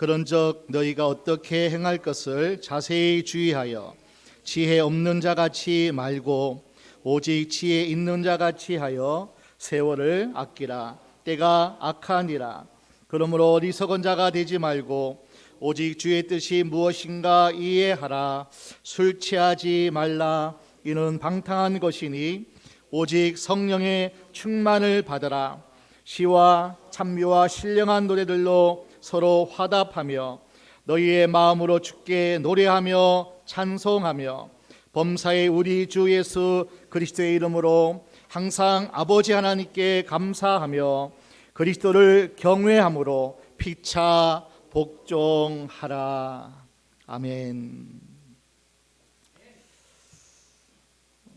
그런즉 너희가 어떻게 행할 것을 자세히 주의하여 지혜 없는 자 같이 말고 오직 지혜 있는 자 같이 하여 세월을 아끼라. 때가 악하니라. 그러므로 어리석은 자가 되지 말고 오직 주의 뜻이 무엇인가 이해하라. 술 취하지 말라. 이는 방탕한 것이니 오직 성령의 충만을 받으라. 시와 찬미와 신령한 노래들로 서로 화답하며 너희의 마음으로 주께 노래하며 찬송하며 범사의 우리 주 예수 그리스도의 이름으로 항상 아버지 하나님께 감사하며 그리스도를 경외함으로 피차 복종하라. 아멘.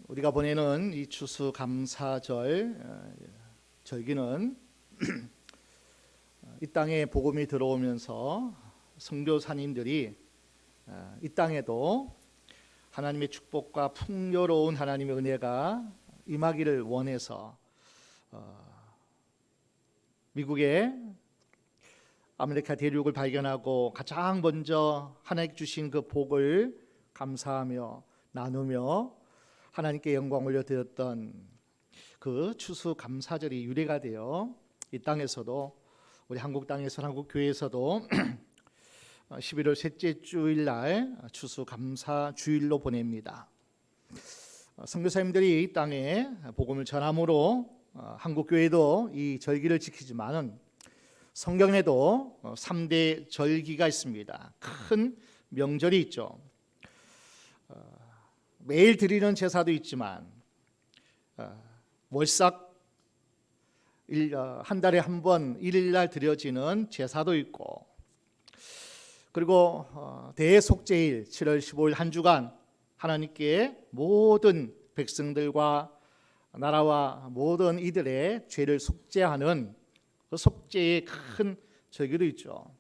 우리가 보내는 이 추수감사절 절기는 이 땅에 복음이 들어오면서 선교사님들이 이 땅에도 하나님의 축복과 풍요로운 하나님의 은혜가 임하기를 원해서 미국의 아메리카 대륙을 발견하고 가장 먼저 하나님께 주신 그 복을 감사하며 나누며 하나님께 영광 올려드렸던 그 추수감사절이 유래가 되어 이 땅에서도 우리 한국 땅에서 한국 교회에서도 11월 셋째 주일날 추수감사 주일로 보냅니다. 선교사님들이 이 땅에 복음을 전함으로 한국 교회도 이 절기를 지키지만은 성경에도 3대 절기가 있습니다. 큰 명절이 있죠. 매일 드리는 제사도 있지만 월삭 한 달에 한 번 일일날 드려지는 제사도 있고, 그리고 대속죄일 7월 15일 한 주간 하나님께 모든 백성들과 나라와 모든 이들의 죄를 속죄하는 그 속죄의 큰 절기도 있죠.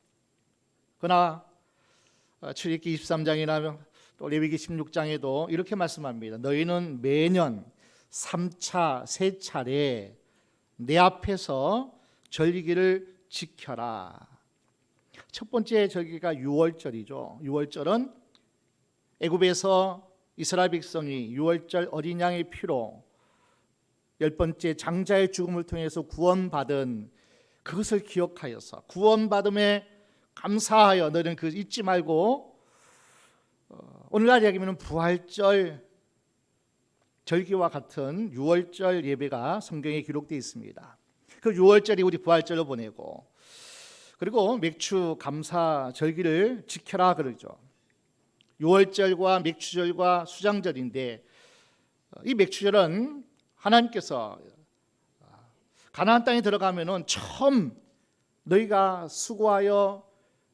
그러나 출애굽기 23장이나 또 레위기 16장에도 이렇게 말씀합니다. 너희는 매년 3차, 3차례 내 앞에서 절기를 지켜라. 첫 번째 절기가 유월절이죠. 유월절은 애굽에서 이스라엘 백성이 유월절 어린 양의 피로 10번째 장자의 죽음을 통해서 구원받은 그것을 기억하여서 구원받음에 감사하여 너희는 그 잊지 말고 오늘날 이야기하면 부활절 절기와 같은 유월절 예배가 성경에 기록되어 있습니다. 그 유월절이 우리 부활절로 보내고, 그리고 맥주 감사 절기를 지켜라 그러죠. 유월절과 맥주절과 수장절인데, 이 맥주절은 하나님께서 가나안 땅에 들어가면은 처음 너희가 수고하여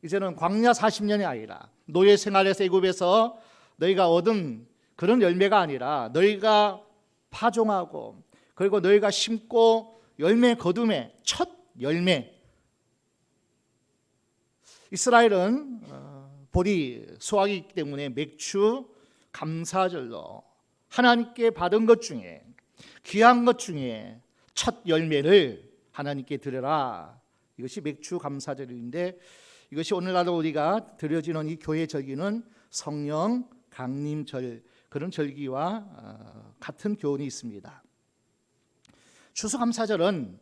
이제는 광야 40년이 아니라 노예 생활에서 애굽에서 너희가 얻은 그런 열매가 아니라 너희가 파종하고 그리고 너희가 심고 열매 거둠의 첫 열매. 이스라엘은 보리 수확이 있기 때문에 맥주 감사절로 하나님께 받은 것 중에 귀한 것 중에 첫 열매를 하나님께 드려라. 이것이 맥주 감사절인데, 이것이 오늘날도 우리가 드려지는 이 교회 절기는 성령 강림절, 그런 절기와 같은 교훈이 있습니다. 추수감사절은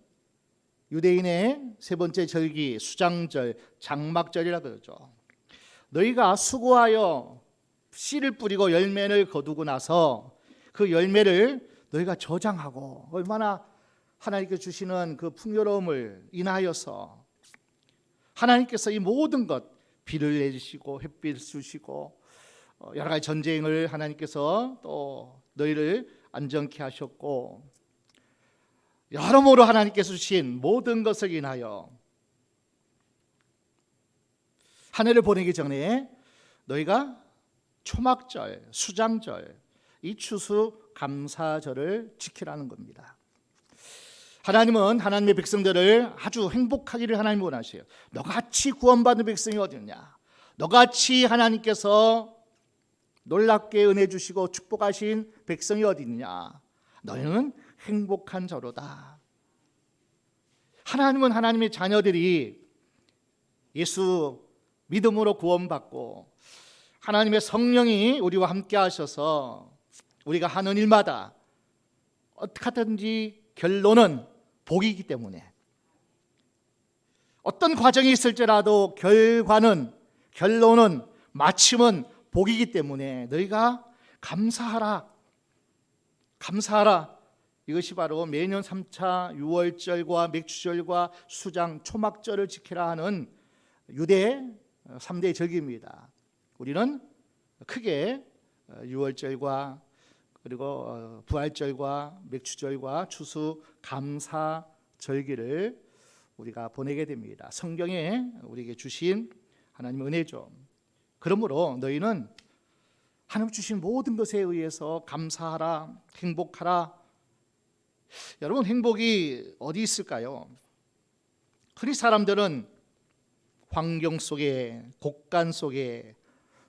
유대인의 세 번째 절기 수장절, 장막절이라 그러죠. 너희가 수고하여 씨를 뿌리고 열매를 거두고 나서 그 열매를 너희가 저장하고 얼마나 하나님께 주시는 그 풍요로움을 인하여서 하나님께서 이 모든 것, 비를 내주시고 햇빛을 쑤시고 여러 가지 전쟁을 하나님께서 또 너희를 안전케 하셨고, 여러모로 하나님께서 주신 모든 것을 인하여 한 해를 보내기 전에 너희가 초막절, 수장절, 이 추수감사절을 지키라는 겁니다. 하나님은 하나님의 백성들을 아주 행복하기를 하나님 원하세요. 너같이 구원받은 백성이 어디 있냐? 너같이 하나님께서 놀랍게 은혜 주시고 축복하신 백성이 어디 있냐? 너희는 행복한 자로다. 하나님은 하나님의 자녀들이 예수 믿음으로 구원받고 하나님의 성령이 우리와 함께 하셔서 우리가 하는 일마다 어떻게 하든지 결론은 복이기 때문에, 어떤 과정이 있을지라도 결론은 마침은 복이기 때문에 너희가 감사하라. 이것이 바로 매년 3차 유월절과 맥주절과 수장 초막절을 지키라 하는 유대 3대 절기입니다. 우리는 크게 유월절과 그리고 부활절과 맥주절과 추수 감사 절기를 우리가 보내게 됩니다. 성경에 우리에게 주신 하나님의 은혜죠. 그러므로 너희는 하나님 주신 모든 것에 의해서 감사하라, 행복하라. 여러분, 행복이 어디 있을까요? 흔히 사람들은 환경 속에, 곡간 속에,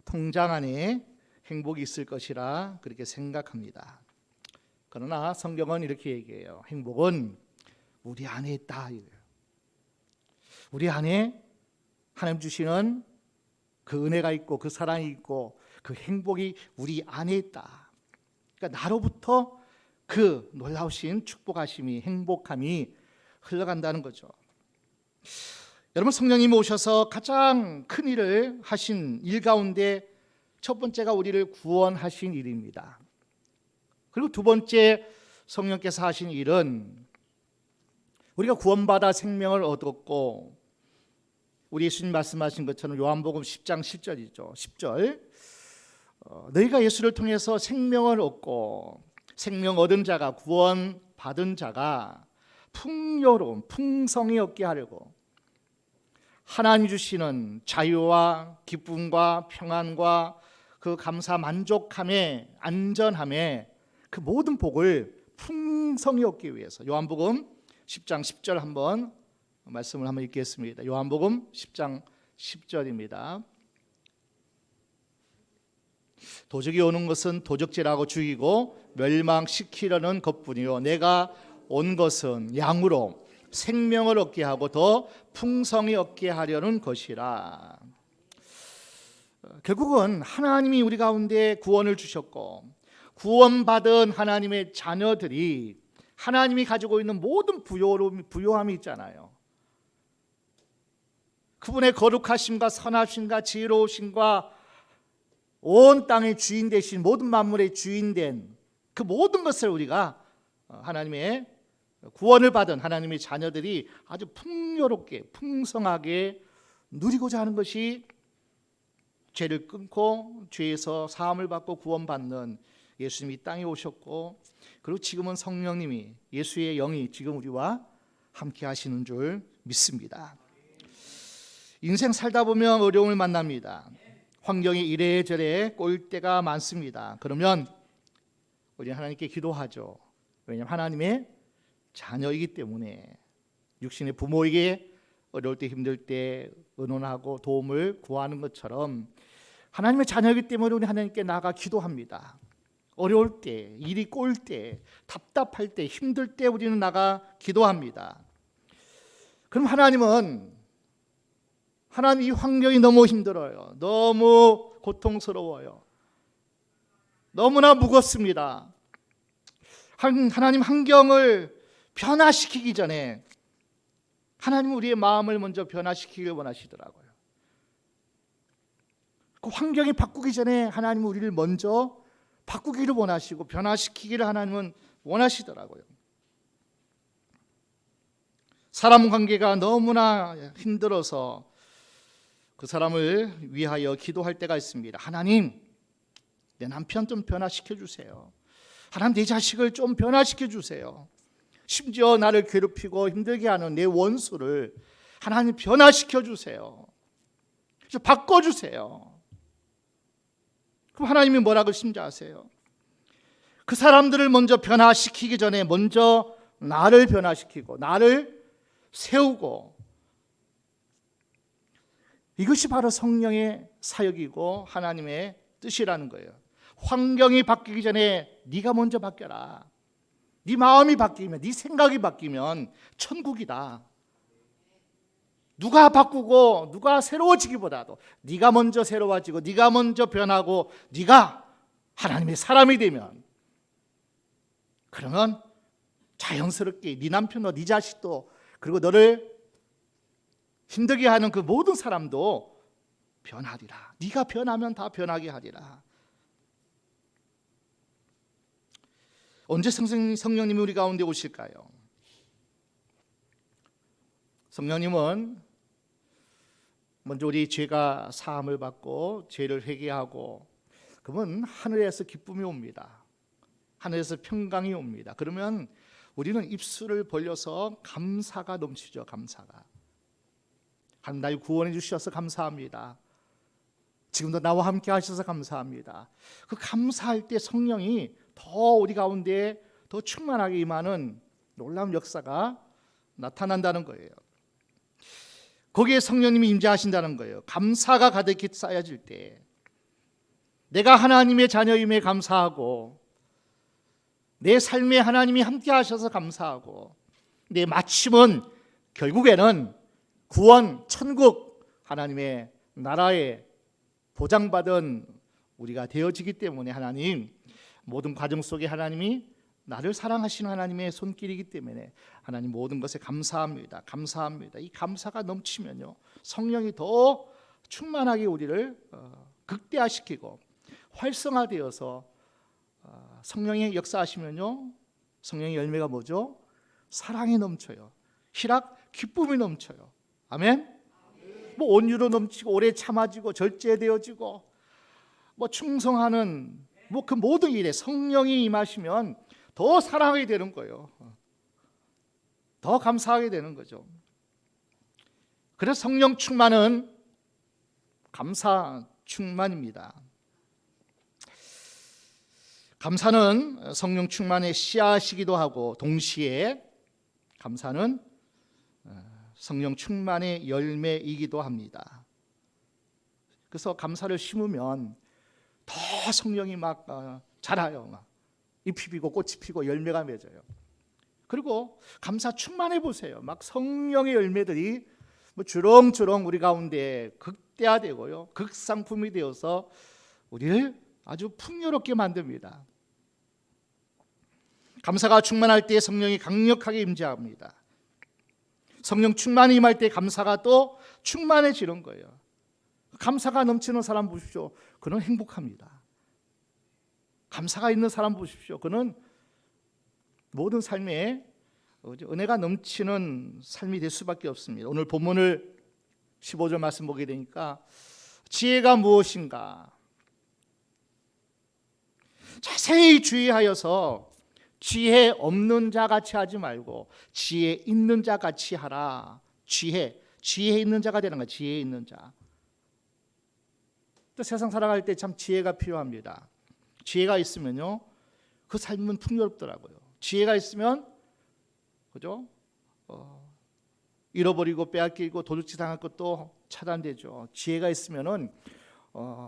통장 안에 행복이 있을 것이라 그렇게 생각합니다. 그러나 성경은 이렇게 얘기해요. 행복은 우리 안에 있다. 우리 안에 하나님 주시는 그 은혜가 있고 그 사랑이 있고 그 행복이 우리 안에 있다. 그러니까 나로부터 그 놀라우신 축복하심이, 행복함이 흘러간다는 거죠. 여러분, 성령님이 오셔서 가장 큰 일을 하신 일 가운데 첫 번째가 우리를 구원하신 일입니다. 그리고 두 번째 성령께서 하신 일은 우리가 구원받아 생명을 얻었고, 우리 예수님 말씀하신 것처럼 요한복음 10장 10절이죠. 10절 너희가 예수를 통해서 생명을 얻고 생명 얻은 자가, 구원 받은 자가 풍요로운 풍성히 얻게 하려고 하나님 주시는 자유와 기쁨과 평안과 그 감사 만족함에, 안전함에 그 모든 복을 풍성히 얻기 위해서, 요한복음 10장 10절 한번 말씀을 한번 읽겠습니다. 요한복음 10장 10절입니다. 도적이 오는 것은 도적질하고 죽이고 멸망시키려는 것뿐이요 내가 온 것은 양으로 생명을 얻게 하고 더 풍성히 얻게 하려는 것이라. 결국은 하나님이 우리 가운데 구원을 주셨고, 구원받은 하나님의 자녀들이 하나님이 가지고 있는 모든 부요함이 있잖아요. 그분의 거룩하심과 선하심과 지혜로우심과 온 땅의 주인 되신, 모든 만물의 주인 된 그 모든 것을 우리가 하나님의 구원을 받은 하나님의 자녀들이 아주 풍요롭게 풍성하게 누리고자 하는 것이 죄를 끊고 죄에서 사함을 받고 구원받는 예수님이 이 땅에 오셨고, 그리고 지금은 성령님이, 예수의 영이 지금 우리와 함께 하시는 줄 믿습니다. 인생 살다 보면 어려움을 만납니다. 환경이 이래저래 꼬일 때가 많습니다. 그러면 우리는 하나님께 기도하죠. 왜냐하면 하나님의 자녀이기 때문에. 육신의 부모에게 어려울 때, 힘들 때 의논하고 도움을 구하는 것처럼 하나님의 자녀이기 때문에 우리 하나님께 나아가 기도합니다. 어려울 때, 일이 꼬일 때, 답답할 때, 힘들 때 우리는 나가 기도합니다. 그럼 하나님 이 환경이 너무 힘들어요. 너무 고통스러워요. 너무나 무겁습니다. 하나님, 환경을 변화시키기 전에 하나님은 우리의 마음을 먼저 변화시키길 원하시더라고요. 그 환경이 바꾸기 전에 하나님은 우리를 먼저 바꾸기를 원하시고 변화시키기를 하나님은 원하시더라고요. 사람 관계가 너무나 힘들어서 그 사람을 위하여 기도할 때가 있습니다. 하나님, 내 남편 좀 변화시켜 주세요. 하나님, 내 자식을 좀 변화시켜 주세요. 심지어 나를 괴롭히고 힘들게 하는 내 원수를 하나님 변화시켜 주세요. 바꿔 주세요. 그럼 하나님이 뭐라고 심지어하세요? 그 사람들을 먼저 변화시키기 전에 먼저 나를 변화시키고 나를 세우고, 이것이 바로 성령의 사역이고 하나님의 뜻이라는 거예요. 환경이 바뀌기 전에 네가 먼저 바뀌어라. 네 마음이 바뀌면, 네 생각이 바뀌면 천국이다. 누가 바꾸고 누가 새로워지기보다도 네가 먼저 새로워지고 네가 먼저 변하고 네가 하나님의 사람이 되면, 그러면 자연스럽게 네 남편도 네 자식도 그리고 너를 힘들게 하는 그 모든 사람도 변하리라. 네가 변하면 다 변하게 하리라. 언제 성령님이 우리 가운데 오실까요? 성령님은 먼저 우리 죄가 사함을 받고 죄를 회개하고 그러면 하늘에서 기쁨이 옵니다. 하늘에서 평강이 옵니다. 그러면 우리는 입술을 벌려서 감사가 넘치죠. 감사가. 하나님 날 구원해 주셔서 감사합니다. 지금도 나와 함께 하셔서 감사합니다. 그 감사할 때 성령이 더 우리 가운데 더 충만하게 임하는 놀라운 역사가 나타난다는 거예요. 거기에 성령님이 임재하신다는 거예요. 감사가 가득히 쌓여질 때 내가 하나님의 자녀임에 감사하고 내 삶에 하나님이 함께 하셔서 감사하고 내 마침은 결국에는 구원, 천국, 하나님의 나라에 보장받은 우리가 되어지기 때문에 하나님 모든 과정 속에 하나님이 나를 사랑하시는 하나님의 손길이기 때문에 하나님 모든 것에 감사합니다. 감사합니다. 이 감사가 넘치면요 성령이 더 충만하게 우리를 극대화시키고 활성화되어서 성령의 역사하시면요 성령의 열매가 뭐죠? 사랑이 넘쳐요. 희락, 기쁨이 넘쳐요. 아멘. 뭐 온유로 넘치고 오래 참아지고 절제되어지고 뭐 충성하는 뭐 그 모든 일에 성령이 임하시면 더 사랑하게 되는 거예요. 더 감사하게 되는 거죠. 그래서 성령 충만은 감사 충만입니다. 감사는 성령 충만의 씨앗이기도 하고 동시에 감사는 성령 충만의 열매이기도 합니다. 그래서 감사를 심으면 더 성령이 막 자라요. 막 잎이 피고 꽃이 피고 열매가 맺어요. 그리고 감사 충만해 보세요. 막 성령의 열매들이 뭐 주렁주렁 우리 가운데 극대화되고요, 극상품이 되어서 우리를 아주 풍요롭게 만듭니다. 감사가 충만할 때 성령이 강력하게 임재합니다. 성령 충만히 임할 때 감사가 또 충만해지는 거예요. 감사가 넘치는 사람 보십시오. 그는 행복합니다. 감사가 있는 사람 보십시오. 그는 모든 삶에 은혜가 넘치는 삶이 될 수밖에 없습니다. 오늘 본문을 15절 말씀 보게 되니까 지혜가 무엇인가 자세히 주의하여서 지혜 없는 자 같이 하지 말고 지혜 있는 자 같이 하라. 지혜 있는 자가 되는 거야. 지혜 있는 자. 또 세상 살아갈 때 참 지혜가 필요합니다. 지혜가 있으면요 그 삶은 풍요롭더라고요. 지혜가 있으면 그죠? 잃어버리고 빼앗기고 도둑질 당할 것도 차단되죠. 지혜가 있으면은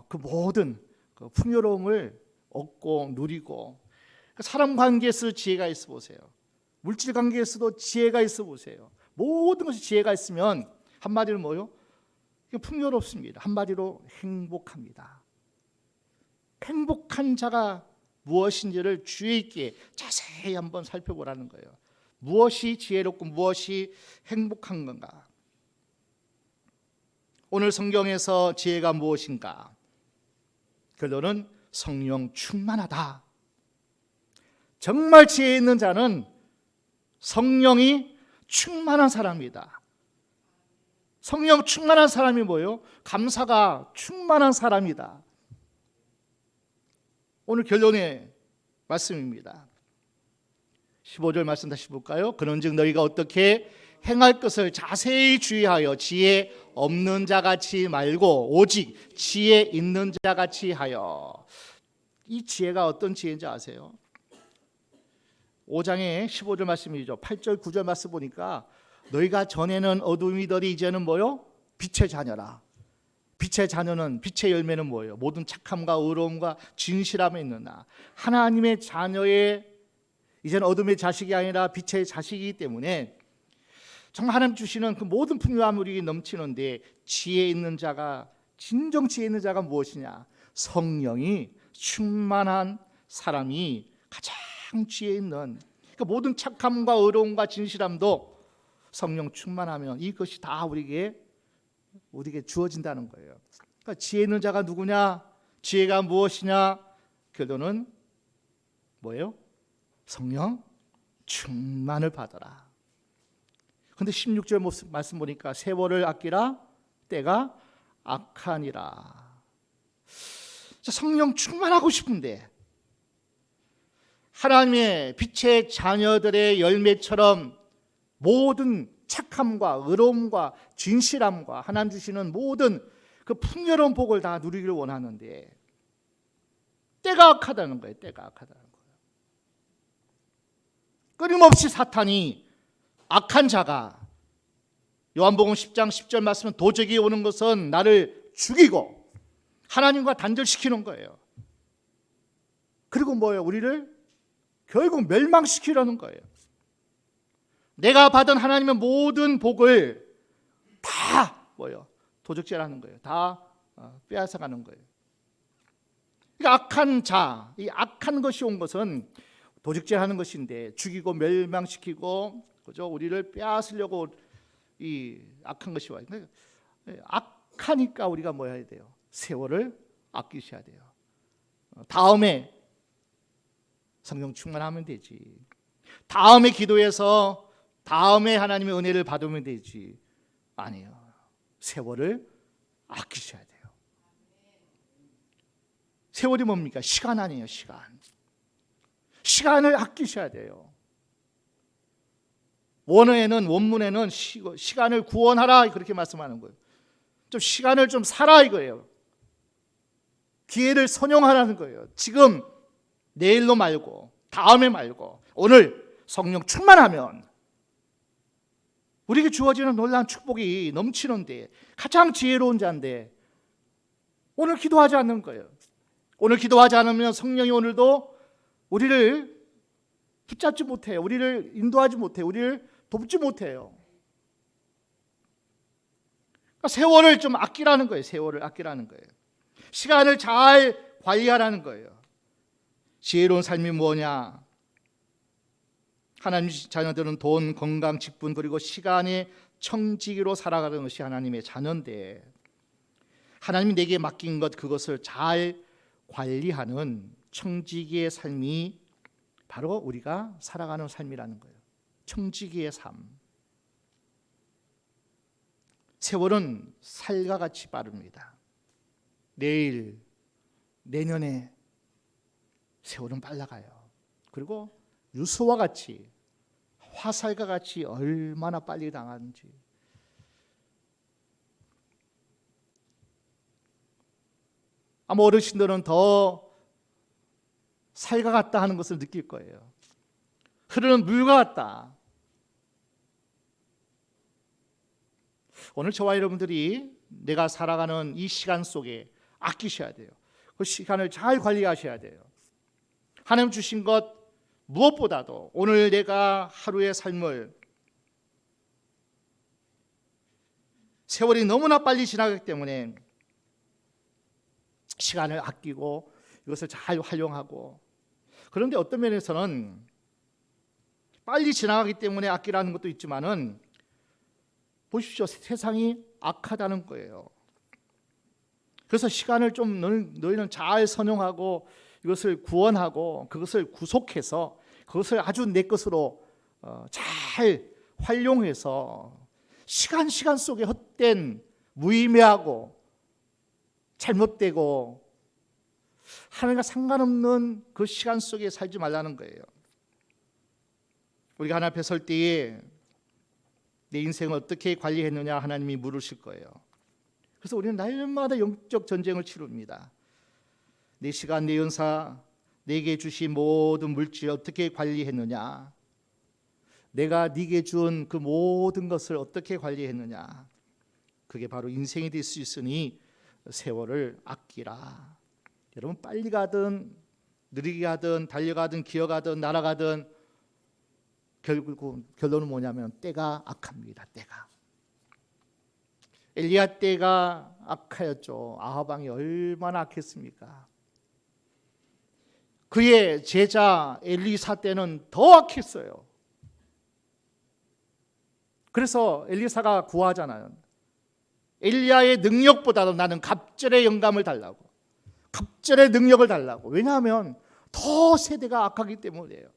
그 모든 그 풍요로움을 얻고 누리고, 사람 관계에서 지혜가 있어 보세요. 물질 관계에서도 지혜가 있어 보세요. 모든 것이 지혜가 있으면 한마디로 뭐요? 풍요롭습니다. 한마디로 행복합니다. 행복한 자가 무엇인지를 주의 있게 자세히 한번 살펴보라는 거예요. 무엇이 지혜롭고 무엇이 행복한 건가? 오늘 성경에서 지혜가 무엇인가? 결론은 성령 충만하다. 정말 지혜 있는 자는 성령이 충만한 사람이다. 성령 충만한 사람이 뭐예요? 감사가 충만한 사람이다. 오늘 결론의 말씀입니다. 15절 말씀 다시 볼까요? 그런즉 너희가 어떻게 행할 것을 자세히 주의하여 지혜 없는 자같이 말고 오직 지혜 있는 자같이 하여. 이 지혜가 어떤 지혜인지 아세요? 5장의 15절 말씀이죠. 8절 9절 말씀 보니까 너희가 전에는 어둠이더니 이제는 뭐요? 빛의 자녀라. 빛의 자녀는, 빛의 열매는 뭐예요? 모든 착함과 의로움과 진실함에 있느나 하나님의 자녀의 이제는 어둠의 자식이 아니라 빛의 자식이기 때문에 정말 하나님 주시는 그 모든 풍요함 우리에게 넘치는데 지혜 있는 자가 진정 지혜 있는 자가 무엇이냐? 성령이 충만한 사람이 가장 지혜 있는 그러니까 모든 착함과 의로움과 진실함도 성령 충만하면 이것이 다 우리에게 주어진다는 거예요. 그러니까 지혜 있는 자가 누구냐? 지혜가 무엇이냐? 결론은 뭐예요? 성령 충만을 받아라. 그런데 16절 말씀 보니까 세월을 아끼라 때가 악하니라. 성령 충만하고 싶은데 하나님의 빛의 자녀들의 열매처럼 모든 착함과 의로움과 진실함과 하나님 주시는 모든 그 풍요로운 복을 다 누리기를 원하는데 때가 악하다는 거예요. 때가 악하다는 거예요. 끊임없이 사탄이 악한 자가 요한복음 10장 10절 말씀은 도적이 오는 것은 나를 죽이고 하나님과 단절시키는 거예요. 그리고 뭐예요? 우리를 결국 멸망시키려는 거예요. 내가 받은 하나님의 모든 복을 다 뭐예요? 도적질하는 거예요. 다 빼앗아가는 거예요. 그러니까 악한 자, 이 악한 것이 온 것은 도적질하는 것인데 죽이고 멸망시키고 그죠? 우리를 빼앗으려고 이 악한 것이 와요. 악하니까 우리가 뭐 해야 돼요? 세월을 아끼셔야 돼요. 다음에 성령 충만하면 되지. 다음에 기도해서 다음에 하나님의 은혜를 받으면 되지. 아니에요. 세월을 아끼셔야 돼요. 세월이 뭡니까? 시간 아니에요. 시간. 시간을 아끼셔야 돼요. 원문에는 시간을 구원하라 그렇게 말씀하는 거예요. 좀 시간을 좀 살아 이거예요. 기회를 선용하라는 거예요. 지금 내일로 말고 다음에 말고 오늘 성령 충만하면 우리에게 주어지는 놀라운 축복이 넘치는데 가장 지혜로운 자인데 오늘 기도하지 않는 거예요. 오늘 기도하지 않으면 성령이 오늘도 우리를 붙잡지 못해요. 우리를 인도하지 못해요. 우리를 돕지 못해요. 그러니까 세월을 좀 아끼라는 거예요. 세월을 아끼라는 거예요. 시간을 잘 관리하라는 거예요. 지혜로운 삶이 뭐냐? 하나님 자녀들은 돈, 건강, 직분 그리고 시간의 청지기로 살아가는 것이 하나님의 자녀인데 하나님이 내게 맡긴 것 그것을 잘 관리하는 청지기의 삶이 바로 우리가 살아가는 삶이라는 거예요. 청지기의 삶. 세월은 살과 같이 빠릅니다. 내일, 내년에 세월은 빨라가요. 그리고 유수와 같이 화살과 같이 얼마나 빨리 당하는지. 아마 어르신들은 더 살과 같다 하는 것을 느낄 거예요. 흐르는 물과 같다. 오늘 저와 여러분들이 내가 살아가는 이 시간 속에 아끼셔야 돼요. 그 시간을 잘 관리하셔야 돼요. 하나님 주신 것 무엇보다도 오늘 내가 하루의 삶을 세월이 너무나 빨리 지나가기 때문에 시간을 아끼고 이것을 잘 활용하고 그런데 어떤 면에서는 빨리 지나가기 때문에 아끼라는 것도 있지만은 보십시오. 세상이 악하다는 거예요. 그래서 시간을 좀 너희는 잘 선용하고 이것을 구원하고 그것을 구속해서 그것을 아주 내 것으로 잘 활용해서 시간 속에 헛된 무의미하고 잘못되고 하나님과 상관없는 그 시간 속에 살지 말라는 거예요. 우리가 하나님 앞에 설 때에 내 인생을 어떻게 관리했느냐 하나님이 물으실 거예요. 그래서 우리는 날마다 영적 전쟁을 치릅니다. 내 시간, 내 연사, 내게 주신 모든 물질 어떻게 관리했느냐, 내가 네게 준 그 모든 것을 어떻게 관리했느냐, 그게 바로 인생이 될 수 있으니 세월을 아끼라. 여러분 빨리 가든 느리게 가든 달려가든 기어가든 날아가든 결국 결론은 뭐냐면 때가 악합니다. 때가. 엘리야 때가 악하였죠. 아합 왕이 얼마나 악했습니까? 그의 제자 엘리사 때는 더 악했어요. 그래서 엘리사가 구하잖아요. 엘리야의 능력보다도 나는 갑절의 영감을 달라고, 갑절의 능력을 달라고. 왜냐하면 더 세대가 악하기 때문이에요.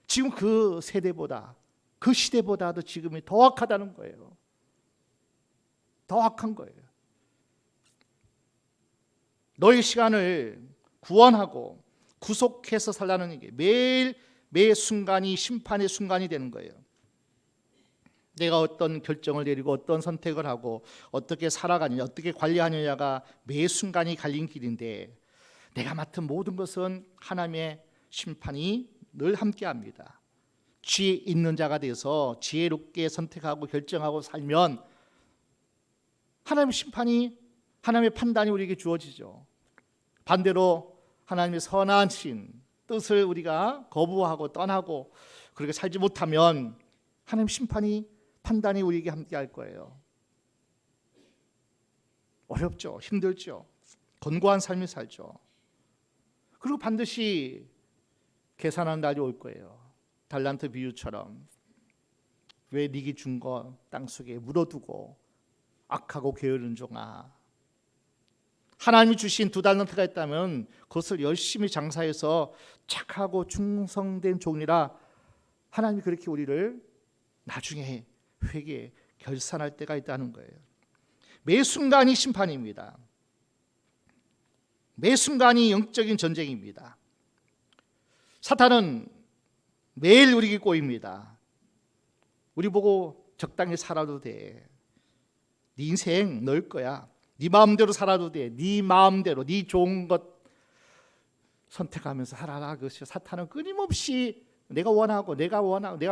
지금 그 세대보다, 그 시대보다도 지금이 더 악하다는 거예요. 더 악한 거예요. 너의 시간을 구원하고 구속해서 살라는 게 매일 매 순간이 심판의 순간이 되는 거예요. 내가 어떤 결정을 내리고 어떤 선택을 하고 어떻게 살아가느냐, 어떻게 관리하느냐가 매 순간이 갈린 길인데, 내가 맡은 모든 것은 하나님의 심판이 늘 함께합니다. 지혜 있는 자가 돼서 지혜롭게 선택하고 결정하고 살면 하나님의 심판이, 하나님의 판단이 우리에게 주어지죠. 반대로 하나님의 선하신 뜻을 우리가 거부하고 떠나고 그렇게 살지 못하면 하나님의 심판이, 판단이 우리에게 함께할 거예요. 어렵죠. 힘들죠. 곤고한 삶을 살죠. 그리고 반드시 계산하는 날이 올 거예요. 달란트 비유처럼 왜 네게 준 거 땅속에 묻어두고 악하고 게으른 종아. 하나님이 주신 2달란트가 있다면 그것을 열심히 장사해서 착하고 충성된 종이라 하나님이 그렇게 우리를 나중에 회개 결산할 때가 있다는 거예요. 매 순간이 심판입니다. 매 순간이 영적인 전쟁입니다. 사탄은 매일 우리에게 꼬입니다. 우리 보고 적당히 살아도 돼. 네 인생 널 거야. 네 마음대로 살아도 돼. 네 마음대로, 네 좋은 것 선택하면서 살아라. 그것이 사탄은 끊임없이 내가 원하고, 내가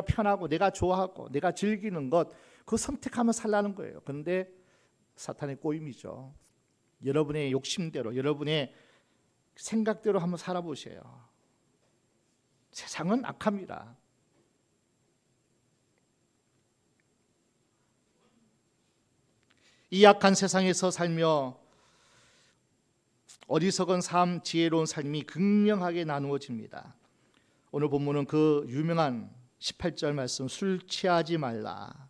편하고, 내가 좋아하고, 내가 즐기는 것, 그거 선택하면 살라는 거예요. 그런데 사탄의 꼬임이죠. 여러분의 욕심대로, 여러분의 생각대로 한번 살아보세요. 세상은 악합니다. 이 악한 세상에서 살며 어리석은 삶, 지혜로운 삶이 극명하게 나누어집니다. 오늘 본문은 그 유명한 18절 말씀, 술 취하지 말라.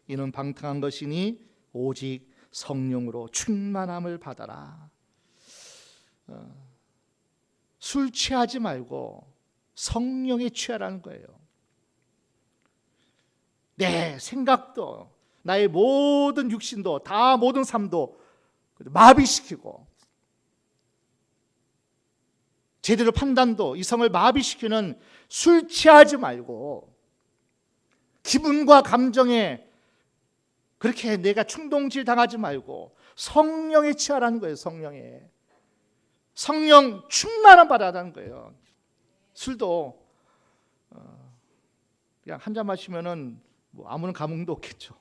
이는 방탕한 것이니 오직 성령으로 충만함을 받아라. 술 취하지 말고 성령에 취하라는 거예요. 내 생각도, 나의 모든 육신도, 다 모든 삶도 마비시키고, 제대로 판단도, 이성을 마비시키는 술 취하지 말고, 기분과 감정에 그렇게 내가 충동질 당하지 말고 성령에 취하라는 거예요. 성령에. 성령 충만함 받아라는 거예요. 술도 그냥 한 잔 마시면은 뭐 아무런 감흥도 없겠죠.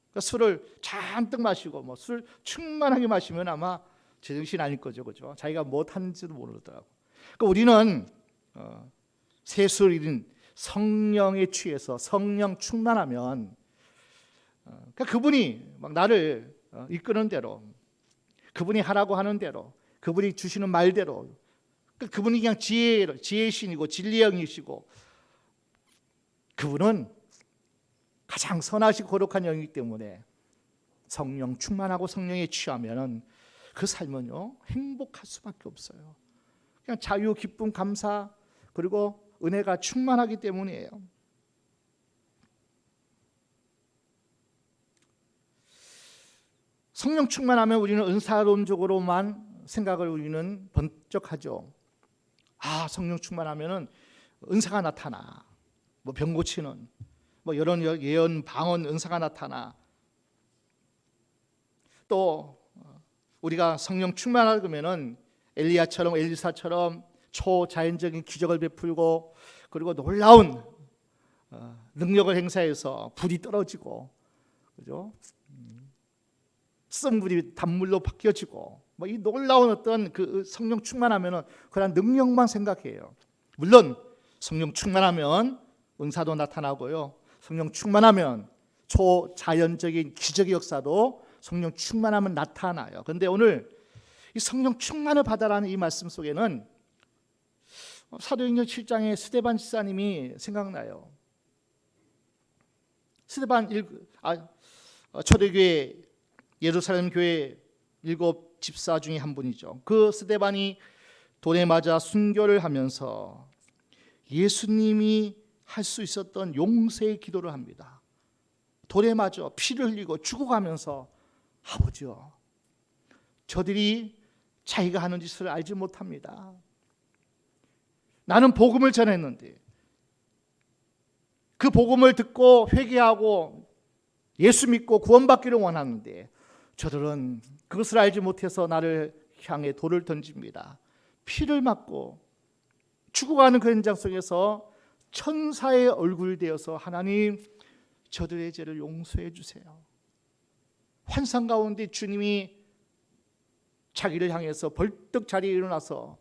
그러니까 술을 잔뜩 마시고 술 충만하게 마시면 아마 제정신 아닐 거죠, 그죠? 자기가 뭐 하는지도 모르더라고. 그러니까 우리는 세술인 성령에 취해서 성령 충만하면, 그러니까 그분이 막 나를 이끄는 대로, 그분이 하라고 하는 대로, 그분이 주시는 말대로, 그러니까 그분이 그냥 지혜의 신이고 진리의 영이시고, 그분은 가장 선하시고 거룩한 영이기 때문에 성령 충만하고 성령에 취하면 그 삶은요 행복할 수밖에 없어요. 그냥 자유, 기쁨, 감사, 그리고 은혜가 충만하기 때문이에요. 성령 충만하면 우리는 은사론적으로만 생각을 우리는 번쩍하죠. 아, 성령 충만하면은 은사가 나타나. 병 고치는 이런 예언, 방언, 은사가 나타나. 또 우리가 성령 충만하다 그러면은 엘리야처럼, 엘리사처럼 초자연적인 기적을 베풀고, 그리고 놀라운 능력을 행사해서 불이 떨어지고, 그죠? 쓴 물이 단물로 바뀌어지고, 이 놀라운 어떤 그 성령 충만하면은 그런 능력만 생각해요. 물론 성령 충만하면 은사도 나타나고요. 성령 충만하면 초자연적인 기적의 역사도 성령 충만하면 나타나요. 그런데 오늘 이 성령 충만을 받아라는 이 말씀 속에는 사도행전 7장의 스데반 집사님이 생각나요. 스데반 초대교회 예루살렘 교회 7 집사 중에 한 분이죠. 그 스데반이 돌에 맞아 순교를 하면서 예수님이 할 수 있었던 용서의 기도를 합니다. 돌에 맞아 피를 흘리고 죽어가면서 아버지요, 저들이 자기가 하는 짓을 알지 못합니다. 나는 복음을 전했는데 그 복음을 듣고 회개하고 예수 믿고 구원받기를 원하는데 저들은 그것을 알지 못해서 나를 향해 돌을 던집니다. 피를 맞고 죽어가는 그 현장 속에서 천사의 얼굴이 되어서 하나님, 저들의 죄를 용서해 주세요. 환상 가운데 주님이 자기를 향해서 벌떡 자리에 일어나서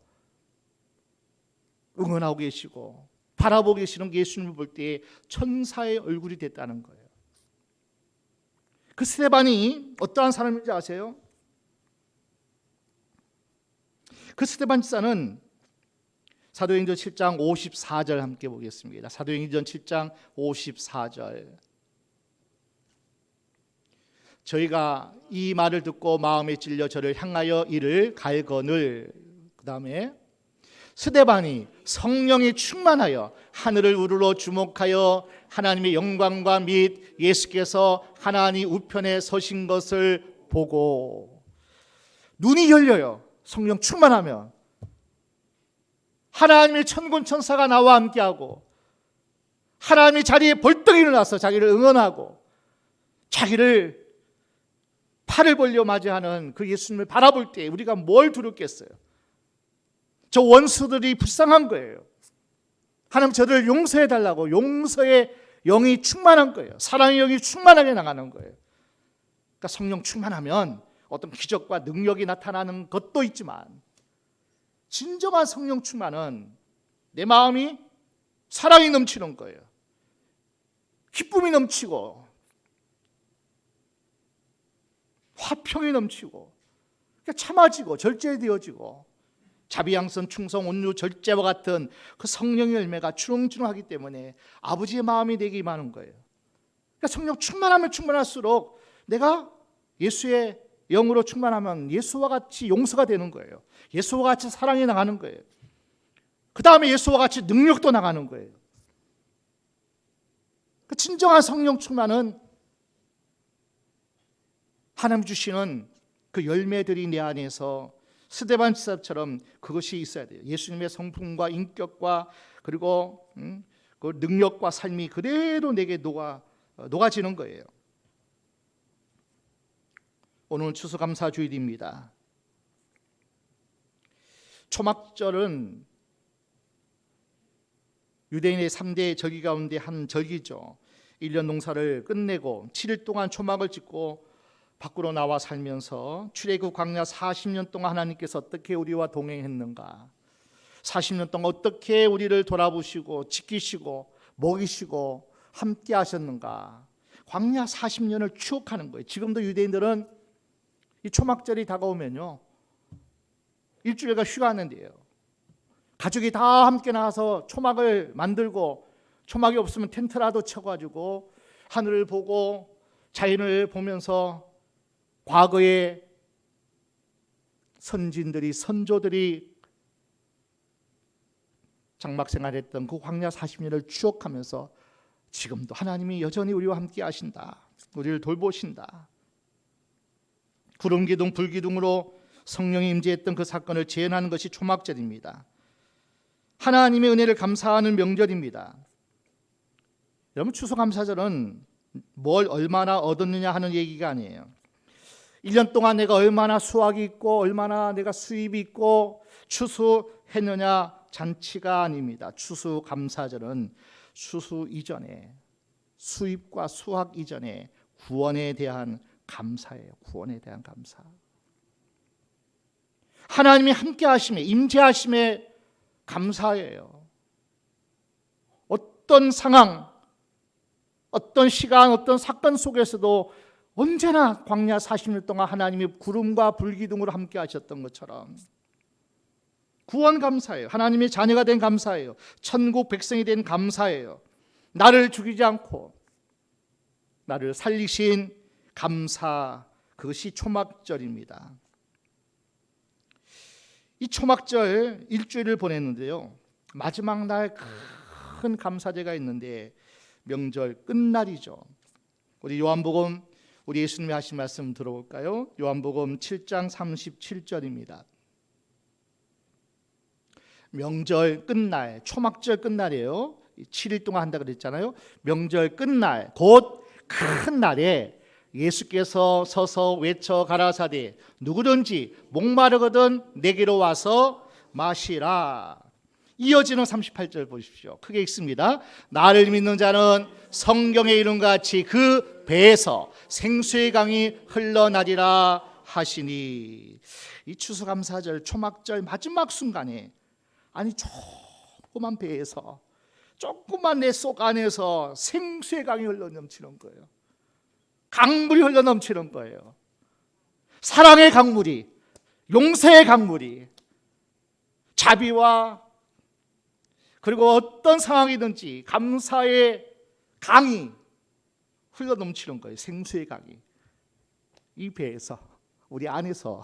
응원하고 계시고 바라보고 계시는 예수님을 볼 때 천사의 얼굴이 됐다는 거예요. 그 스데반이 어떠한 사람인지 아세요? 그 스데반 집사는 사도행전 7장 54절 함께 보겠습니다. 사도행전 7장 54절. 저희가 이 말을 듣고 마음에 찔려 저를 향하여 이를 갈거늘, 그 다음에 스데반이 성령이 충만하여 하늘을 우러러 주목하여 하나님의 영광과 및 예수께서 하나님 우편에 서신 것을 보고, 눈이 열려요. 성령 충만하면 하나님의 천군 천사가 나와 함께하고 하나님의 자리에 벌떡 일어나서 자기를 응원하고 자기를 팔을 벌려 맞이하는 그 예수님을 바라볼 때 우리가 뭘 두렵겠어요? 저 원수들이 불쌍한 거예요. 하나님 저들을 용서해 달라고 용서의 영이 충만한 거예요. 사랑의 영이 충만하게 나가는 거예요. 그러니까 성령 충만하면 어떤 기적과 능력이 나타나는 것도 있지만 진정한 성령 충만은 내 마음이 사랑이 넘치는 거예요. 기쁨이 넘치고 화평이 넘치고 참아지고 절제되어지고 자비양선 충성 온유 절제와 같은 그 성령의 열매가 주렁주렁하기 때문에 아버지의 마음이 내게 임하는 거예요. 그러니까 성령 충만하면 충만할수록 내가 예수의 영으로 충만하면 예수와 같이 용서가 되는 거예요. 예수와 같이 사랑이 나가는 거예요. 그 다음에 예수와 같이 능력도 나가는 거예요. 그 진정한 성령 충만은 하나님 주시는 그 열매들이 내 안에서 스데반 집사처럼 그것이 있어야 돼요. 예수님의 성품과 인격과 그리고 그 능력과 삶이 그대로 내게 녹아지는 거예요. 오늘 추수감사주일입니다. 초막절은 유대인의 3대 절기 가운데 한 절기죠. 1년 농사를 끝내고 7일 동안 초막을 짓고 밖으로 나와 살면서 출애굽 광야 40년 동안 하나님께서 어떻게 우리와 동행했는가, 40년 동안 어떻게 우리를 돌아보시고 지키시고 먹이시고 함께 하셨는가, 광야 40년을 추억하는 거예요. 지금도 유대인들은 이 초막절이 다가오면요, 일주일간 휴가하는데요, 가족이 다 함께 나와서 초막을 만들고 초막이 없으면 텐트라도 쳐가지고 하늘을 보고 자연을 보면서 과거의 선진들이 선조들이 장막생활했던 그 광야 40년을 추억하면서 지금도 하나님이 여전히 우리와 함께 하신다, 우리를 돌보신다, 구름기둥 불기둥으로 성령이 임재했던 그 사건을 재현하는 것이 초막절입니다. 하나님의 은혜를 감사하는 명절입니다. 여러분, 추수감사절은 뭘 얼마나 얻었느냐 하는 얘기가 아니에요. 1년 동안 내가 얼마나 수확이 있고 얼마나 내가 수입이 있고 추수했느냐 잔치가 아닙니다. 추수감사절은 추수 이전에, 수입과 수확 이전에 구원에 대한 감사예요. 구원에 대한 감사. 하나님이 함께 하심에, 임재하심에 감사해요. 어떤 상황, 어떤 시간, 어떤 사건 속에서도 언제나 광야 40년 동안 하나님이 구름과 불기둥으로 함께 하셨던 것처럼 구원 감사해요. 하나님의 자녀가 된 감사해요. 천국 백성이 된 감사해요. 나를 죽이지 않고 나를 살리신 감사, 그것이 초막절입니다. 이 초막절 일주일을 보냈는데요, 마지막 날 큰 감사제가 있는데 명절 끝날이죠. 우리 요한복음, 우리 예수님이 하신 말씀 들어볼까요? 요한복음 7장 37절입니다. 명절 끝날, 초막절 끝날이에요. 7일 동안 한다 그랬잖아요. 명절 끝날, 곧 큰 날에 예수께서 서서 외쳐 가라사대 누구든지 목마르거든 내게로 와서 마시라. 이어지는 38절 보십시오. 크게 읽습니다. 나를 믿는 자는 성경의 이름같이 그 배에서 생수의 강이 흘러나리라 하시니. 이 추수감사절 초막절 마지막 순간에, 아니 조그만 배에서, 조그만 내 속 안에서 생수의 강이 흘러넘치는 거예요. 강물이 흘러넘치는 거예요. 사랑의 강물이, 용서의 강물이, 자비와 그리고 어떤 상황이든지 감사의 강이 흘러넘치는 거예요. 생수의 강이 이 배에서, 우리 안에서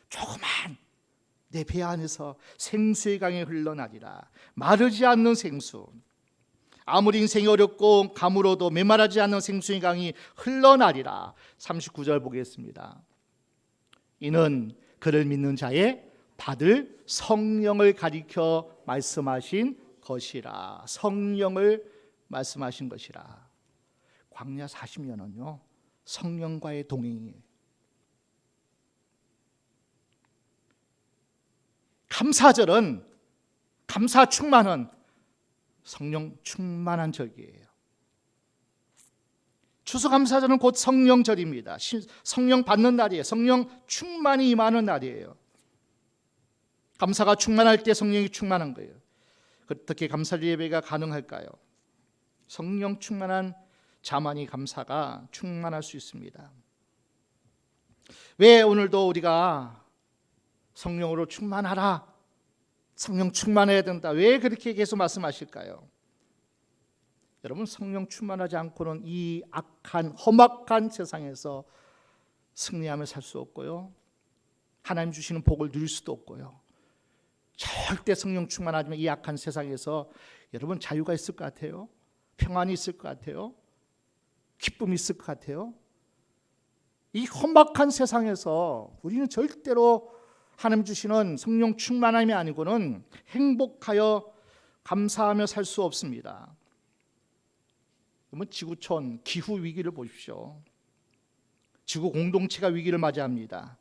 조그만 내 배 안에서 생수의 강이 흘러나리라. 마르지 않는 생수, 아무리 인생이 어렵고 가물어도 메마르지 않는 생수의 강이 흘러나리라. 39절 보겠습니다. 이는 그를 믿는 자의 받을 성령을 가리켜 말씀하신 것이라. 성령을 말씀하신 것이라. 광야 40년은요 성령과의 동행이에요. 감사절은 감사 충만은 성령 충만한 절기예요. 추수감사절은 곧 성령절입니다. 성령 받는 날이에요. 성령 충만이 임하는 날이에요. 감사가 충만할 때 성령이 충만한 거예요. 어떻게 감사 예배가 가능할까요? 성령 충만한 자만이 감사가 충만할 수 있습니다. 왜 오늘도 우리가 성령으로 충만하라, 성령 충만해야 된다, 왜 그렇게 계속 말씀하실까요? 여러분, 성령 충만하지 않고는 이 악한 험악한 세상에서 승리하며 살 수 없고요, 하나님 주시는 복을 누릴 수도 없고요. 절대 성령 충만하지만 이 악한 세상에서 여러분 자유가 있을 것 같아요? 평안이 있을 것 같아요? 기쁨이 있을 것 같아요? 이 험악한 세상에서 우리는 절대로 하나님 주시는 성령 충만함이 아니고는 행복하여 감사하며 살 수 없습니다. 그러면 지구촌 기후 위기를 보십시오. 지구 공동체가 위기를 맞이합니다.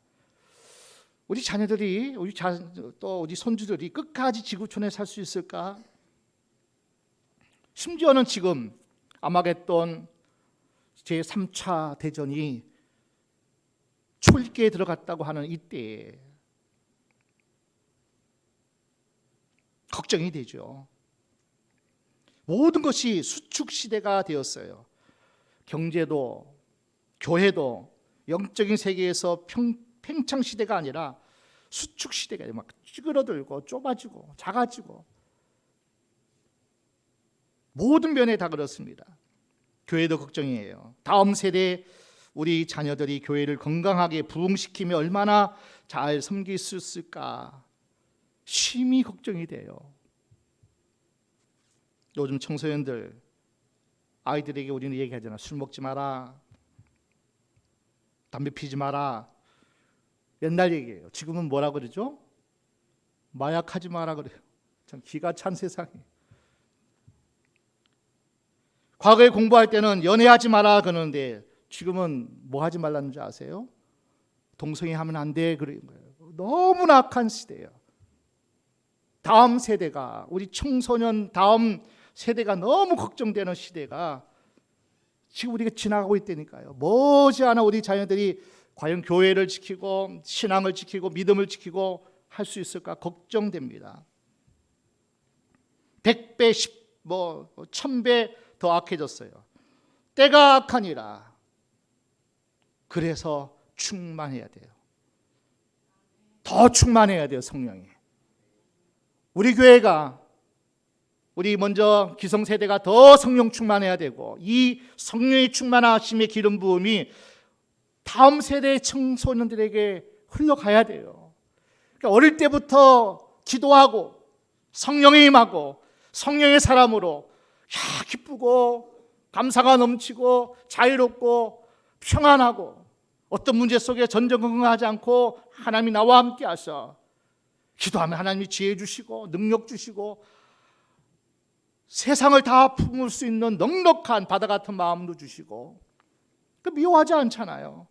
우리 자녀들이, 또 우리 손주들이 끝까지 지구촌에 살 수 있을까? 심지어는 지금 아마겟돈 제3차 대전이 초일기에 들어갔다고 하는 이때에 걱정이 되죠. 모든 것이 수축 시대가 되었어요. 경제도, 교회도 영적인 세계에서 팽창 시대가 아니라 수축 시대가 막 찌그러들고 좁아지고 작아지고 모든 면에 다 그렇습니다. 교회도 걱정이에요. 다음 세대 우리 자녀들이 교회를 건강하게 부흥시키며 얼마나 잘 섬길 수 있을까 심히 걱정이 돼요. 요즘 청소년들, 아이들에게 우리는 얘기하잖아. 술 먹지 마라, 담배 피지 마라. 옛날 얘기예요. 지금은 뭐라 그러죠? 마약하지 마라 그래요. 참 기가 찬 세상이. 과거에 공부할 때는 연애하지 마라 그러는데 지금은 뭐 하지 말라는 줄 아세요? 동성애 하면 안 돼 그러는 거예요. 너무나 악한 시대예요. 다음 세대가, 우리 청소년 다음 세대가 너무 걱정되는 시대가 지금 우리가 지나가고 있다니까요. 머지않아 우리 자녀들이 과연 교회를 지키고 신앙을 지키고 믿음을 지키고 할 수 있을까 걱정됩니다. 100배, 1000배 더 악해졌어요. 때가 악하니라. 그래서 충만해야 돼요. 더 충만해야 돼요, 성령이. 우리 교회가, 우리 먼저 기성세대가 더 성령 충만해야 되고, 이 성령의 충만하심의 기름 부음이 다음 세대의 청소년들에게 흘러가야 돼요. 그러니까 어릴 때부터 기도하고 성령에 임하고 성령의 사람으로 기쁘고 감사가 넘치고 자유롭고 평안하고 어떤 문제 속에 전전긍긍하지 않고 하나님이 나와 함께 하셔 기도하면 하나님이 지혜 주시고 능력 주시고 세상을 다 품을 수 있는 넉넉한 바다 같은 마음도 주시고, 미워하지 않잖아요.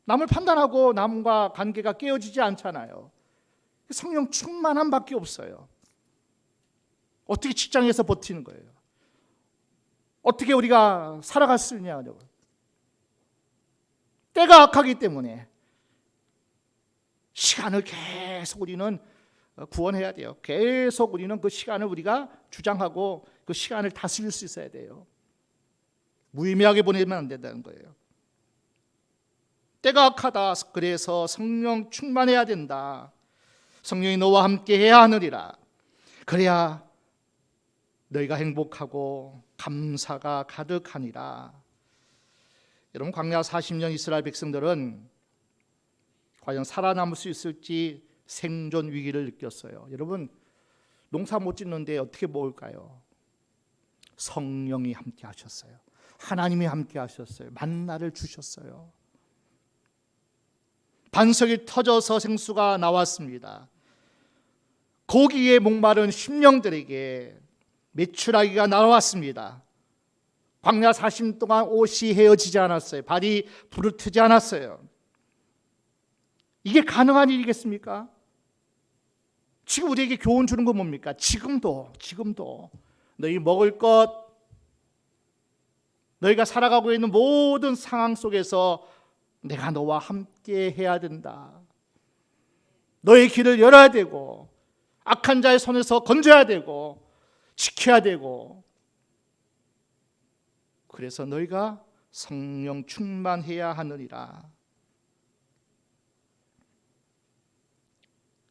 남을 판단하고 남과 관계가 깨어지지 않잖아요. 성령 충만함 밖에 없어요. 어떻게 직장에서 버티는 거예요? 어떻게 우리가 살아갈 수 있냐고요. 때가 악하기 때문에 시간을 계속 우리는 구원해야 돼요. 계속 우리는 그 시간을 우리가 주장하고 그 시간을 다스릴 수 있어야 돼요. 무의미하게 보내면 안 된다는 거예요. 때가 악하다. 그래서 성령 충만해야 된다. 성령이 너와 함께 해야 하느니라. 그래야 너희가 행복하고 감사가 가득하니라. 여러분, 광야 40년 이스라엘 백성들은 과연 살아남을 수 있을지 생존 위기를 느꼈어요. 여러분, 농사 못 짓는데 어떻게 먹을까요? 성령이 함께 하셨어요. 하나님이 함께 하셨어요. 만나를 주셨어요. 반석이 터져서 생수가 나왔습니다. 고기에 목마른 심령들에게 메추라기가 나왔습니다. 광야 40년 동안 옷이 헤어지지 않았어요. 발이 부르트지 않았어요. 이게 가능한 일이겠습니까? 지금 우리에게 교훈 주는 건 뭡니까? 지금도 너희 먹을 것, 너희가 살아가고 있는 모든 상황 속에서 내가 너와 함께 해야 된다. 너의 길을 열어야 되고 악한 자의 손에서 건져야 되고 지켜야 되고, 그래서 너희가 성령 충만해야 하느니라.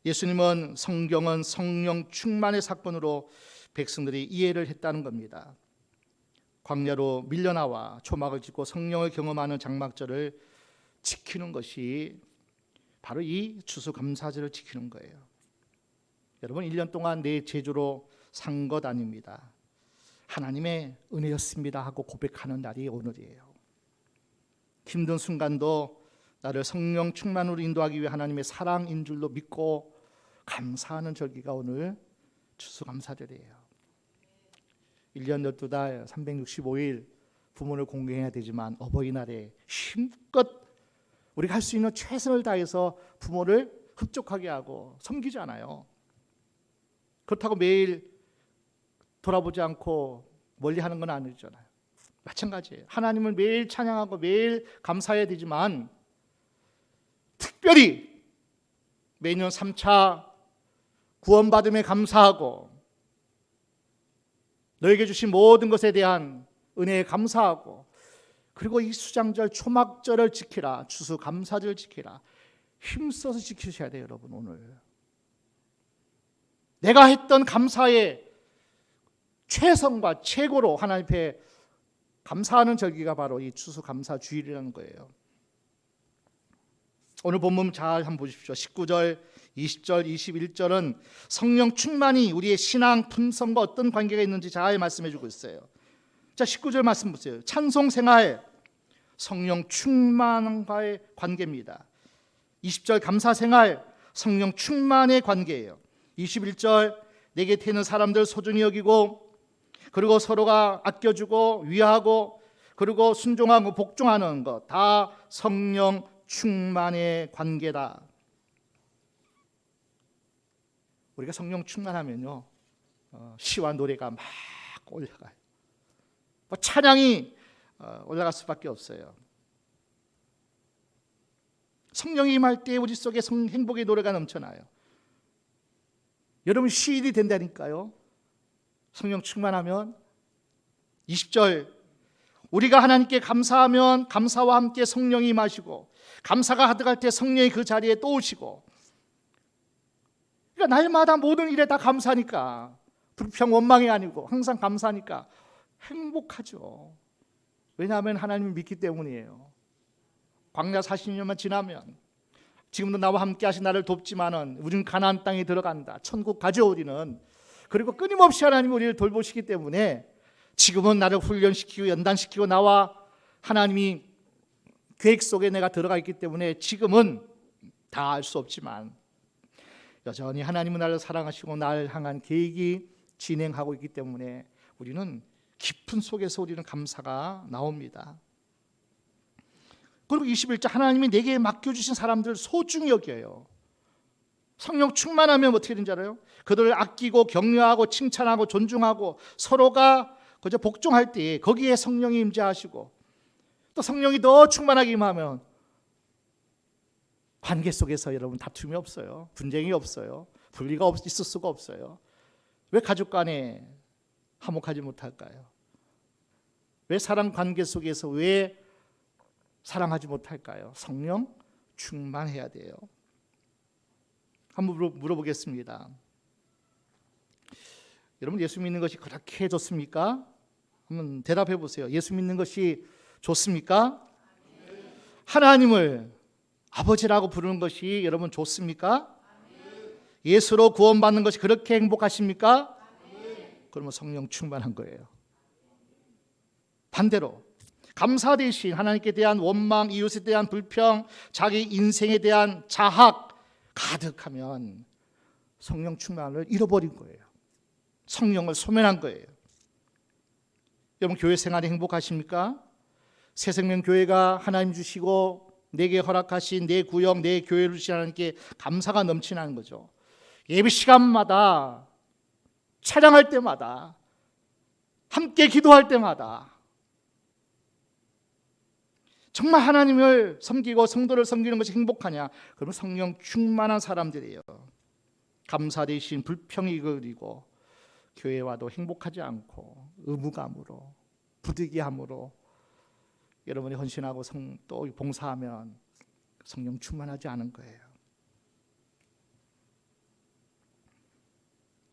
예수님은 성경은 성령 충만의 사건으로 백성들이 이해를 했다는 겁니다. 광야로 밀려나와 초막을 짓고 성령을 경험하는 장막절을 지키는 것이 바로 이 추수감사절을 지키는 거예요. 여러분, 1년 동안 내 제주로 산 것 아닙니다. 하나님의 은혜였습니다 하고 고백하는 날이 오늘이에요. 힘든 순간도 나를 성령 충만으로 인도하기 위해 하나님의 사랑인 줄로 믿고 감사하는 절기가 오늘 추수감사절이에요. 1년 12달 365일 부모를 공경해야 되지만 어버이날에 힘껏 우리가 할 수 있는 최선을 다해서 부모를 흡족하게 하고 섬기잖아요. 그렇다고 매일 돌아보지 않고 멀리 하는 건 아니잖아요. 마찬가지예요. 하나님을 매일 찬양하고 매일 감사해야 되지만 특별히 매년 3차 구원받음에 감사하고 너에게 주신 모든 것에 대한 은혜에 감사하고, 그리고 이 수장절 초막절을 지키라, 추수감사절을 지키라, 힘써서 지키셔야 돼요. 여러분, 오늘 내가 했던 감사의 최선과 최고로 하나님 앞에 감사하는 절기가 바로 이 추수감사주일이라는 거예요. 오늘 본문 잘 한번 보십시오. 19절, 20절, 21절은 성령 충만이 우리의 신앙 품성과 어떤 관계가 있는지 잘 말씀해 주고 있어요. 자, 19절 말씀 보세요. 찬송 생활, 성령 충만과의 관계입니다. 20절 감사 생활, 성령 충만의 관계예요. 21절 내 곁에 있는 사람들 소중히 여기고, 그리고 서로가 아껴주고 위하고, 그리고 순종하고 복종하는 것, 다 성령 충만의 관계다. 우리가 성령 충만하면요, 시와 노래가 막 올라가요. 찬양이 올라갈 수밖에 없어요. 성령이 임할 때 우리 속에 행복의 노래가 넘쳐나요. 여러분 시인이 된다니까요. 성령 충만하면. 20절, 우리가 하나님께 감사하면 감사와 함께 성령이 임하시고 감사가 가득할 때 성령이 그 자리에 또 오시고. 그러니까 날마다 모든 일에 다 감사하니까, 불평 원망이 아니고 항상 감사하니까 행복하죠. 왜냐하면 하나님을 믿기 때문이에요. 광야 40년만 지나면, 지금도 나와 함께 하신 나를 돕지만은 우리는 가나안 땅에 들어간다, 천국 가죠 우리는. 그리고 끊임없이 하나님이 우리를 돌보시기 때문에 지금은 나를 훈련시키고 연단시키고 나와 하나님이 계획 속에 내가 들어가 있기 때문에 지금은 다 알 수 없지만 여전히 하나님은 나를 사랑하시고 나를 향한 계획이 진행하고 있기 때문에 우리는 깊은 속에서 우리는 감사가 나옵니다. 그리고 21절, 하나님이 내게 맡겨주신 사람들 소중히 여겨요. 성령 충만하면 어떻게 되는지 알아요? 그들을 아끼고 격려하고 칭찬하고 존중하고 서로가 그저 복종할 때 거기에 성령이 임재하시고, 또 성령이 더 충만하게 임하면 관계 속에서 여러분 다툼이 없어요. 분쟁이 없어요. 분리가 있을 수가 없어요. 왜 가족 간에 화목하지 못할까요? 왜 사랑 관계 속에서 왜 사랑하지 못할까요? 성령 충만해야 돼요. 한번 물어보겠습니다. 여러분, 예수 믿는 것이 그렇게 좋습니까? 한번 대답해 보세요. 예수 믿는 것이 좋습니까? 하나님을 아버지라고 부르는 것이 여러분 좋습니까? 예수로 구원받는 것이 그렇게 행복하십니까? 그러면 성령 충만한 거예요. 반대로 감사 대신 하나님께 대한 원망, 이웃에 대한 불평, 자기 인생에 대한 자학 가득하면 성령 충만을 잃어버린 거예요. 성령을 소멸한 거예요. 여러분, 교회 생활이 행복하십니까? 새생명교회가 하나님 주시고 내게 허락하신 내 구역, 내 교회를 주신 하나님께 감사가 넘치는 거죠. 예배 시간마다, 찬양할 때마다, 함께 기도할 때마다 정말 하나님을 섬기고 성도를 섬기는 것이 행복하냐? 그러면 성령 충만한 사람들이에요. 감사 대신 불평이 그리고 교회 와도 행복하지 않고 의무감으로, 부득이함으로 여러분이 헌신하고 또 봉사하면 성령 충만하지 않은 거예요.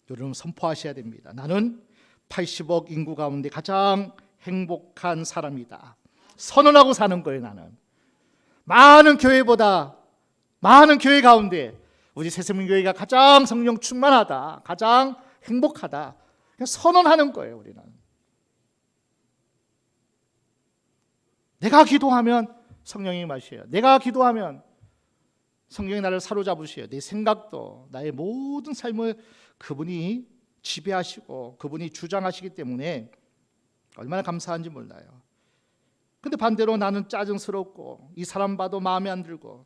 여러분 선포하셔야 됩니다. 나는 80억 인구 가운데 가장 행복한 사람이다. 선언하고 사는 거예요. 나는 많은 교회보다, 많은 교회 가운데 우리 새생명교회가 가장 성령 충만하다, 가장 행복하다, 그냥 선언하는 거예요. 우리는 내가 기도하면 성령이 임하셔요. 내가 기도하면 성령이 나를 사로잡으셔요. 내 생각도 나의 모든 삶을 그분이 지배하시고 그분이 주장하시기 때문에 얼마나 감사한지 몰라요. 근데 반대로 나는 짜증스럽고 이 사람 봐도 마음에 안 들고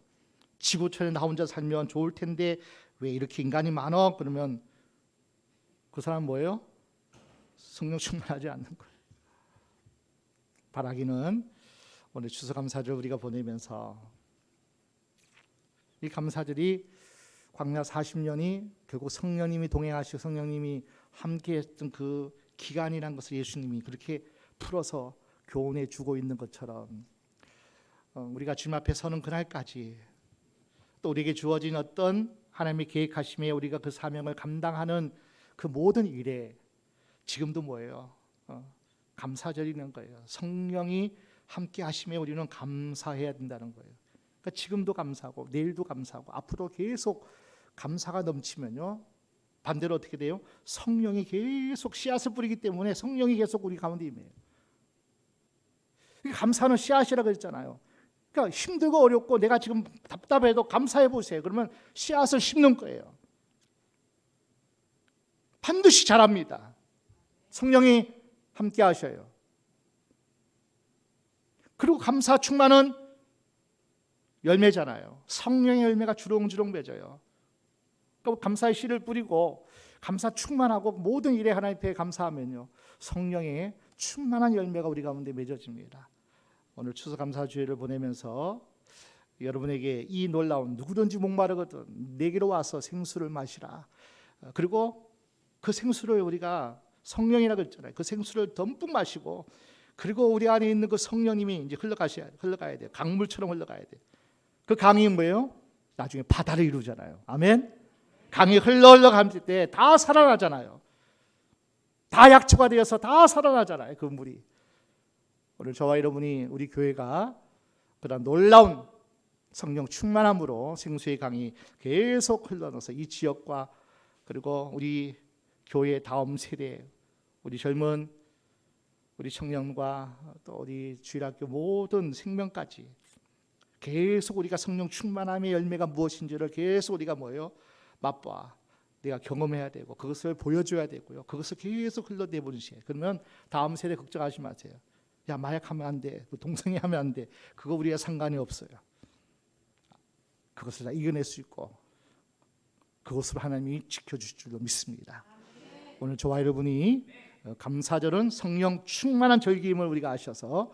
지구촌에 나 혼자 살면 좋을 텐데 왜 이렇게 인간이 많어? 그러면 그 사람 뭐예요? 성령 충만하지 않는 거예요. 바라기는 오늘 추수감사절 우리가 보내면서 이 감사절이 광야 40년이 결국 성령님이 동행하시고 성령님이 함께했던 그 기간이라는 것을 예수님이 그렇게 풀어서 교훈해 주고 있는 것처럼 우리가 주님 앞에 서는 그날까지 또 우리에게 주어진 어떤 하나님의 계획하심에 우리가 그 사명을 감당하는 그 모든 일에 지금도 뭐예요? 감사절이는 거예요. 성령이 함께 하심에 우리는 감사해야 된다는 거예요. 그러니까 지금도 감사하고 내일도 감사하고 앞으로 계속 감사가 넘치면요, 반대로 어떻게 돼요? 성령이 계속 씨앗을 뿌리기 때문에 성령이 계속 우리 가운데 임해요. 감사는 씨앗이라고 했잖아요. 그러니까 힘들고 어렵고 내가 지금 답답해도 감사해 보세요. 그러면 씨앗을 심는 거예요. 반드시 자랍니다. 성령이 함께 하셔요. 그리고 감사 충만은 열매잖아요. 성령의 열매가 주렁주렁 맺어요. 그러니까 감사의 씨를 뿌리고 감사 충만하고 모든 일에 하나님 앞에 감사하면요, 성령의 충만한 열매가 우리 가운데 맺어집니다. 오늘 추수감사주일을 보내면서 여러분에게 이 놀라운, 누구든지 목마르거든 내게로 와서 생수를 마시라, 그리고 그 생수를 우리가 성령이라고 했잖아요. 그 생수를 듬뿍 마시고 그리고 우리 안에 있는 그 성령님이 이제 흘러가야 돼요. 강물처럼 흘러가야 돼요. 그 강이 뭐예요? 나중에 바다를 이루잖아요. 아멘. 강이 흘러갈 때 다 살아나잖아요. 다 약초가 되어서 다 살아나잖아요. 그 물이. 오늘 저와 여러분이 우리 교회가 그런 놀라운 성령 충만함으로 생수의 강이 계속 흘러나서 이 지역과 그리고 우리 교회 다음 세대, 우리 젊은 우리 청년과 또 우리 주일학교 모든 생명까지 계속 우리가 성령 충만함의 열매가 무엇인지를 계속 우리가 뭐예요? 맛봐. 내가 경험해야 되고 그것을 보여줘야 되고요. 그것을 계속 흘러내보는 시간. 그러면 다음 세대 걱정하지 마세요. 야, 마약하면 안 돼. 동성애 하면 안 돼. 그거 우리가 상관이 없어요. 그것을 다 이겨낼 수 있고 그것으로 하나님이 지켜주실 줄로 믿습니다. 오늘 저와 여러분이 감사절은 성령 충만한 절기임을 우리가 아셔서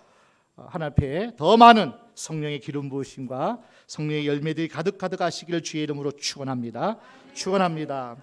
하나님 앞에 더 많은 성령의 기름 부으심과 성령의 열매들이 가득가득 하시기를 주의 이름으로 축원합니다. 축원합니다.